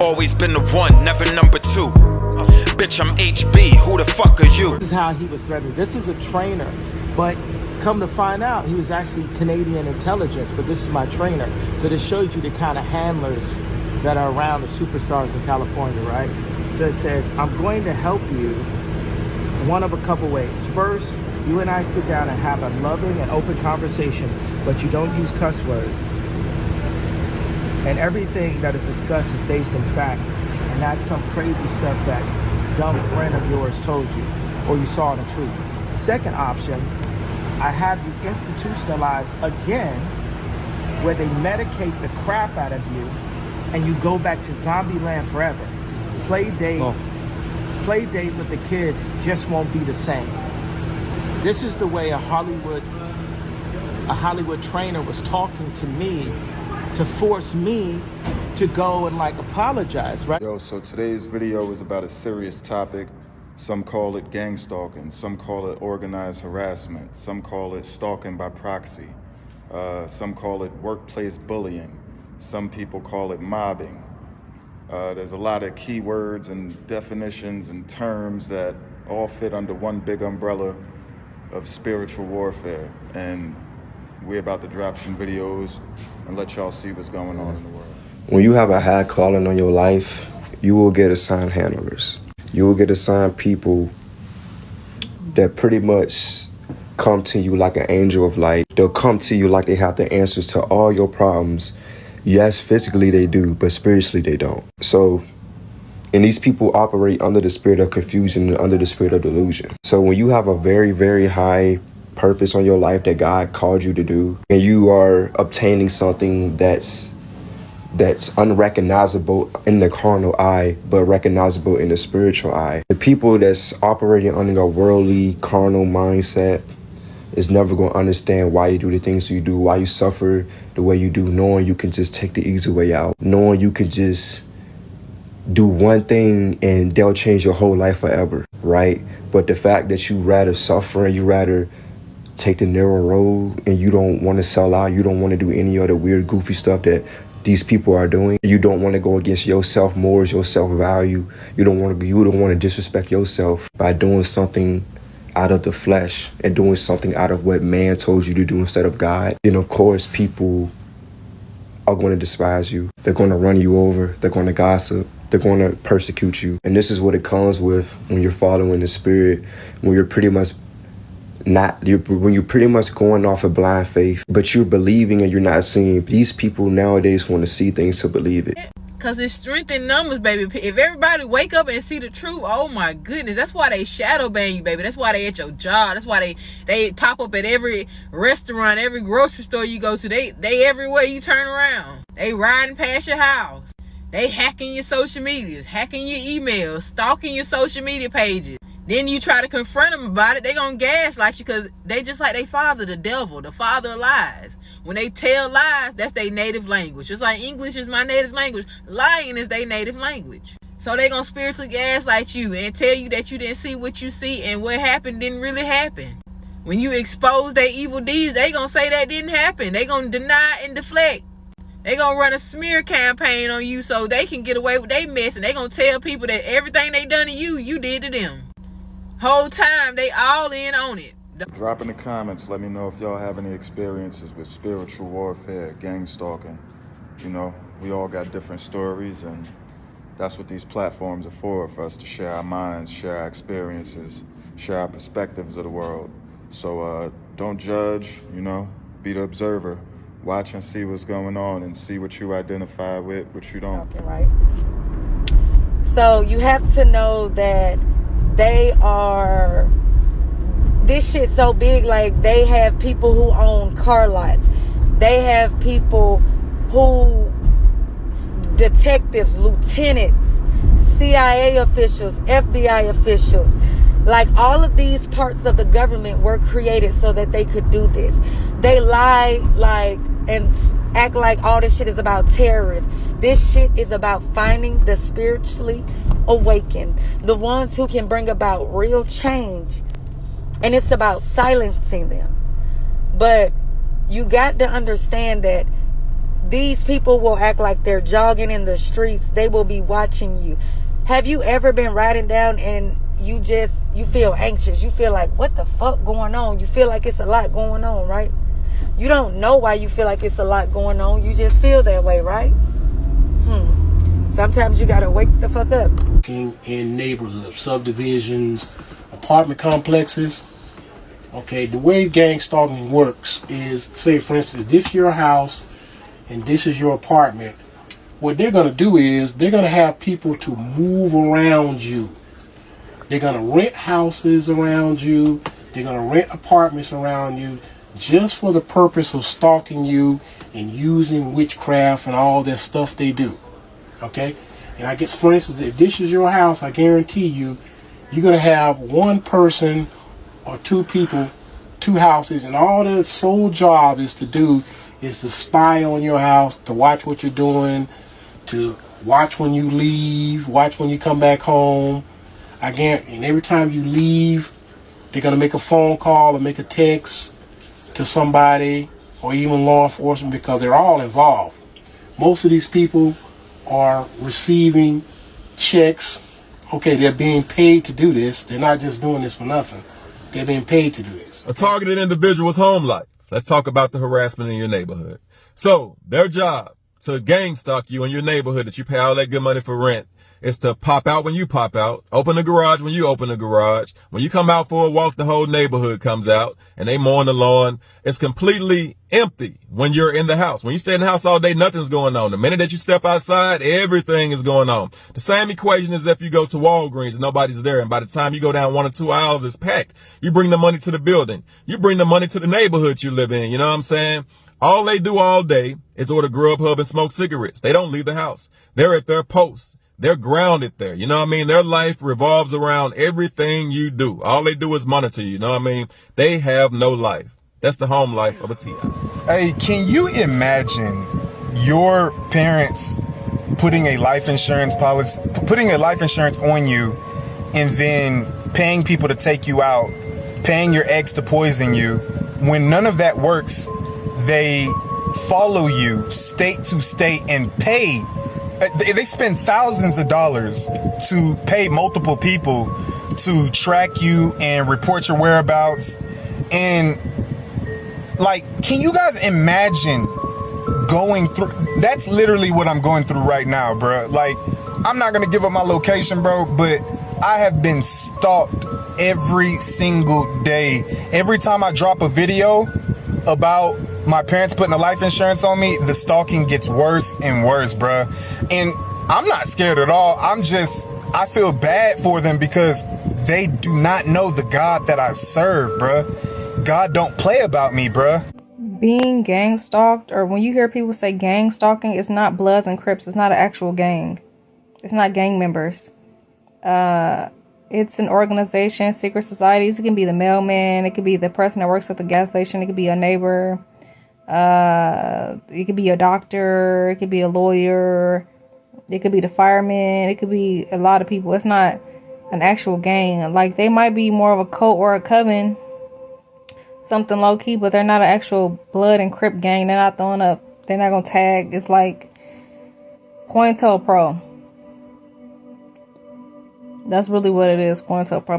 Always been the one, never number two. Bitch, I'm HB, who the fuck are you? This is how he was threatened. This is a trainer, but come to find out, he was actually Canadian intelligence, but this is my trainer. So this shows you the kind of handlers that are around the superstars in California, right? So it says, I'm going to help you one of a couple ways. First, you and I sit down and have a loving and open conversation, but you don't use cuss words. And everything that is discussed is based in fact, and not some crazy stuff that dumb friend of yours told you or you saw in a tweet. Second option, I have you institutionalized again, where they medicate the crap out of you and you go back to zombie land forever. Play date with the kids just won't be the same. This is the way a Hollywood trainer was talking to me to force me to go and like apologize, right? Yo, so today's video is about a serious topic. Some call it gang stalking, some call it organized harassment, some call it stalking by proxy, some call it workplace bullying, some people call it mobbing. There's a lot of keywords and definitions and terms that all fit under one big umbrella of spiritual warfare. And we're about to drop some videos and let y'all see what's going on in the world. When you have a high calling on your life, you will get assigned handlers. You will get assigned people that pretty much come to you like an angel of light. They'll come to you like they have the answers to all your problems. Yes, physically they do, but spiritually they don't. So, and these people operate under the spirit of confusion and under the spirit of delusion. So when you have a very, very high purpose on your life that God called you to do, and you are obtaining something that's unrecognizable in the carnal eye, but recognizable in the spiritual eye. The people that's operating under a worldly, carnal mindset is never going to understand why you do the things you do, why you suffer the way you do, knowing you can just take the easy way out, knowing you can just do one thing and they'll change your whole life forever, right? But the fact that you rather suffer and you rather take the narrow road and you don't want to sell out, you don't want to do any other weird, goofy stuff that these people are doing. You don't want to go against your self-mores, your self-value. You don't want to disrespect yourself by doing something out of the flesh and doing something out of what man told you to do instead of God. Then of course people are going to despise you. They're going to run you over. They're going to gossip. They're going to persecute you. And this is what it comes with when you're following the spirit, when you're pretty much when you're pretty much going off of blind faith, but you're believing and you're not seeing. These people nowadays want to see things to believe it. Because it's strength in numbers, baby. If everybody wake up and see the truth, oh my goodness, that's why they shadow ban you, baby. That's why they at your job. That's why they pop up at every restaurant, every grocery store you go to. They everywhere you turn around. They riding past your house. They hacking your social medias, hacking your emails, stalking your social media pages. Then you try to confront them about it, they gonna gaslight you because they just like their father, the devil, the father of lies. When they tell lies, that's their native language. Just like English is my native language, lying is their native language. So they gonna spiritually gaslight you and tell you that you didn't see what you see and what happened didn't really happen. When you expose their evil deeds, they gonna say that didn't happen. They gonna deny and deflect. They gonna run a smear campaign on you so they can get away with their mess, and they gonna tell people that everything they done to you, you did to them. Whole time they all in on it. Drop in the comments, let me know if y'all have any experiences with spiritual warfare, gang stalking. You know, we all got different stories, and that's what these platforms are for us to share our minds, share our experiences, share our perspectives of the world. So don't judge, you know, be the observer. Watch and see what's going on and see what you identify with, what you don't. Okay, right. So you have to know that this shit's so big, like they have people who own car lots. They have people who, detectives, lieutenants, CIA officials, FBI officials, like all of these parts of the government were created so that they could do this. They lie and act like all this shit is about terrorists. This shit is about finding the spiritually awakened, the ones who can bring about real change. And it's about silencing them. But you got to understand that These people will act like they're jogging in the streets. They will be watching you. Have you ever been riding down and you feel anxious? You feel like, what the fuck going on? You feel like it's a lot going on, right? You don't know why you feel like it's a lot going on. You just feel that way, right? Sometimes you gotta wake the fuck up. In neighborhoods, subdivisions, apartment complexes. Okay, the way gang stalking works is, say for instance, this is your house and this is your apartment. What they're gonna do is they're gonna have people to move around you. They're gonna rent houses around you. They're gonna rent apartments around you just for the purpose of stalking you and using witchcraft and all that stuff they do. Okay? And I guess, for instance, if this is your house, I guarantee you, you're going to have one person or two people, two houses, and all their sole job is to spy on your house, to watch what you're doing, to watch when you leave, watch when you come back home. Again, and every time you leave, they're going to make a phone call or make a text to somebody or even law enforcement, because they're all involved. Most of these people are receiving checks. Okay, they're being paid to do this. They're not just doing this for nothing. They're being paid to do this. A targeted individual's home life. Let's talk about the harassment in your neighborhood. So their job to gang stalk you in your neighborhood that you pay all that good money for rent is to pop out when you pop out, open the garage when you open the garage. When you come out for a walk, the whole neighborhood comes out and they mow on the lawn. It's completely empty when you're in the house. When you stay in the house all day, nothing's going on. The minute that you step outside, everything is going on. The same equation as if you go to Walgreens and nobody's there. And by the time you go down 1 or 2 aisles, it's packed. You bring the money to the building. You bring the money to the neighborhood you live in. You know what I'm saying? All they do all day is order Grubhub and smoke cigarettes. They don't leave the house. They're at their posts. They're grounded there. You know what I mean? Their life revolves around everything you do. All they do is monitor you. You know what I mean? They have no life. That's the home life of a T.I. Hey, can you imagine your parents putting a life insurance policy, putting a life insurance on you, and then paying people to take you out, paying your ex to poison you? When none of that works, they follow you state to state and pay. They spend thousands of dollars to pay multiple people to track you and report your whereabouts. And like, can you guys imagine going through? That's literally what I'm going through right now, bro. Like, I'm not going to give up my location, bro, but I have been stalked every single day. Every time I drop a video about my parents putting a life insurance on me, the stalking gets worse and worse, bruh. And I'm not scared at all. I feel bad for them because they do not know the God that I serve, bruh. God don't play about me, bruh. Being gang stalked, or when you hear people say gang stalking, it's not Bloods and Crips. It's not an actual gang. It's not gang members. It's an organization, secret societies. It can be the mailman. It could be the person that works at the gas station. It could be a neighbor. It could be a doctor. It could be a lawyer. It could be the fireman. It could be a lot of people. It's not an actual gang. Like, they might be more of a cult or a coven, something low key, but they're not an actual Blood and Crip gang. They're not throwing up. They're not gonna tag. It's like COINTELPRO. That's really what it is, COINTELPRO.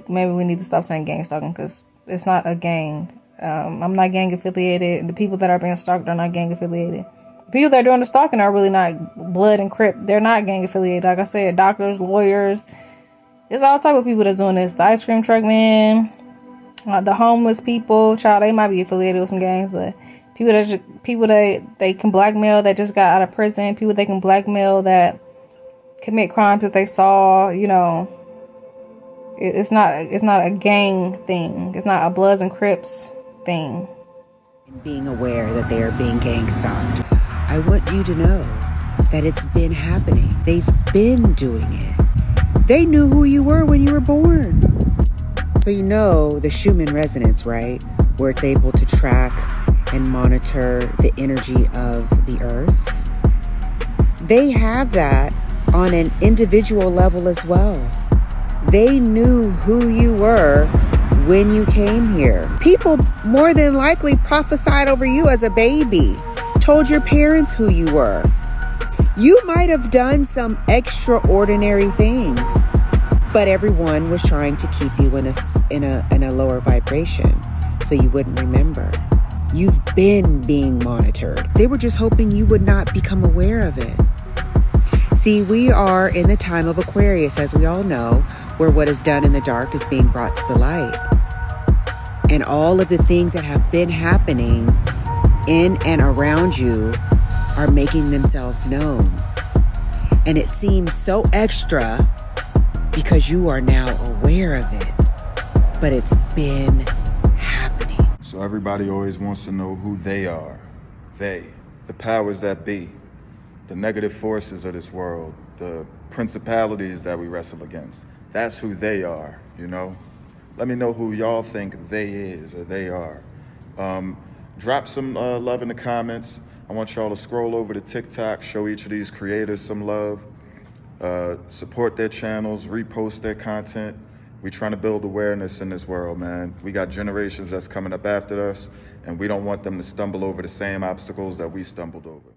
Maybe we need to stop saying gang stalking, because it's not a gang. I'm not gang affiliated. The people that are being stalked are not gang affiliated. The people that are doing the stalking are really not Blood and Crip. They're not gang affiliated. Like I said, doctors, lawyers. There's all type of people that's doing this. The ice cream truck man, the homeless people. Child, they might be affiliated with some gangs, but people that they can blackmail that just got out of prison. People they can blackmail that commit crimes that they saw. You know, it's not a gang thing. It's not a Bloods and Crips thing. Being aware that they are being gang stalked. I want you to know that it's been happening. They've been doing it. They knew who you were when you were born. So you know the Schumann resonance, right? Where it's able to track and monitor the energy of the earth. They have that on an individual level as well. They knew who you were when you came here. People more than likely prophesied over you as a baby. told your parents who you were. You might have done some extraordinary things, but everyone was trying to keep you in a lower vibration so you wouldn't remember. You've been being monitored. They were just hoping you would not become aware of it. See, we are in the time of Aquarius, as we all know, where what is done in the dark is being brought to the light. And all of the things that have been happening in and around you are making themselves known. And it seems so extra because you are now aware of it. But it's been happening. So everybody always wants to know who they are. They, the powers that be, the negative forces of this world, the principalities that we wrestle against. That's who they are, you know? Let me know who y'all think they is or they are. Drop some love in the comments. I want y'all to scroll over to TikTok, show each of these creators some love, support their channels, repost their content. We're trying to build awareness in this world, man. We got generations that's coming up after us, and we don't want them to stumble over the same obstacles that we stumbled over.